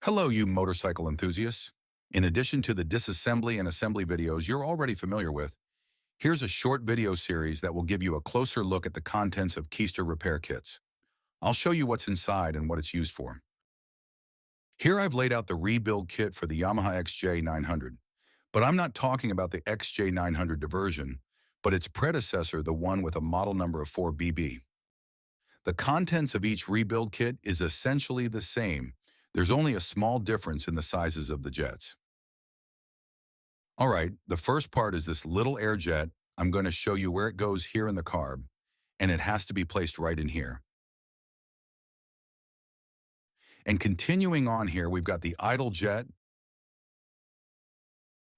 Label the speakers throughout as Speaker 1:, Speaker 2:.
Speaker 1: Hello, you motorcycle enthusiasts. In addition to the disassembly and assembly videos you're already familiar with, here's a short video series that will give you a closer look at the contents of keister repair kits. I'll show you what's inside and what it's used for. Here I've laid out the rebuild kit for the Yamaha XJ900, but I'm not talking about the XJ900 diversion, but its predecessor, the one with a model number of 4BB. The contents of each rebuild kit is essentially the same. There's only a small difference in the sizes of the jets. All right, the first part is this little air jet. I'm going to show you where it goes here in the carb, and it has to be placed right in here. And continuing on here, we've got the idle jet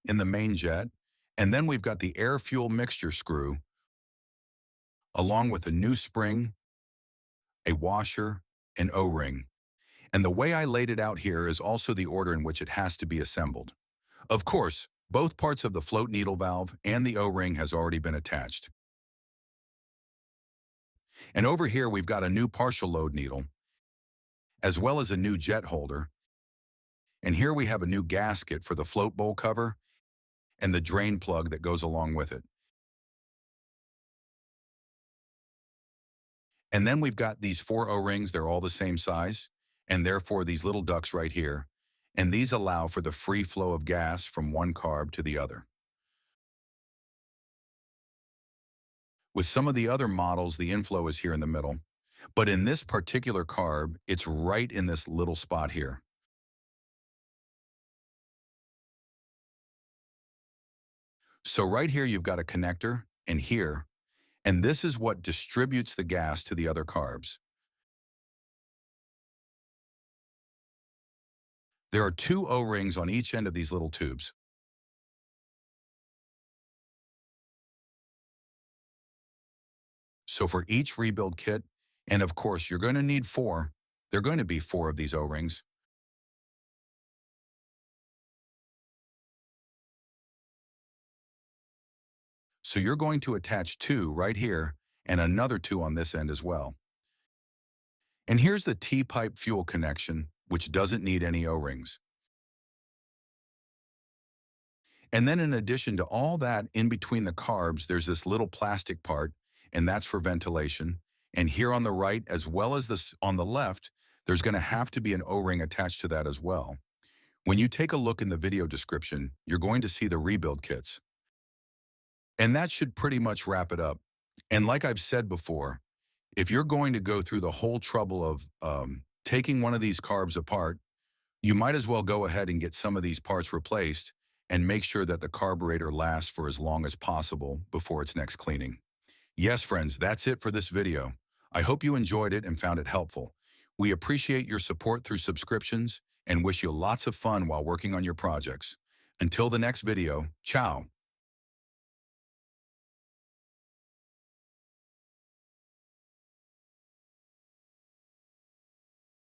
Speaker 1: in the main jet, and then we've got the air-fuel mixture screw, along with a new spring, a washer, an O-ring. And the way I laid it out here is also the order in which it has to be assembled. Of course, both parts of the float needle valve and the O-ring has already been attached. And over here, we've got a new partial load needle, as well as a new jet holder. And here we have a new gasket for the float bowl cover and the drain plug that goes along with it. And then we've got these 4 O-rings. They're all the same size, and therefore these little ducts right here. And these allow for the free flow of gas from one carb to the other. With some of the other models, the inflow is here in the middle, but in this particular carb, it's right in this little spot here. So right here, you've got a connector, and here, and this is what distributes the gas to the other carbs. There are 2 O-rings on each end of these little tubes. So for each rebuild kit, and of course, you're going to need 4. There are going to be 4 of these O-rings. So you're going to attach 2 right here and another 2 on this end as well. And here's the T-pipe fuel connection, which doesn't need any O-rings. And then in addition to all that, in between the carbs, there's this little plastic part, and that's for ventilation. And here on the right, as well as this on the left, there's going to have to be an O-ring attached to that as well. When you take a look in the video description, you're going to see the rebuild kits. And that should pretty much wrap it up. And like I've said before, if you're going to go through the whole trouble of taking one of these carbs apart, you might as well go ahead and get some of these parts replaced and make sure that the carburetor lasts for as long as possible before its next cleaning. Yes, friends, that's it for this video. I hope you enjoyed it and found it helpful. We appreciate your support through subscriptions and wish you lots of fun while working on your projects. Until the next video, ciao.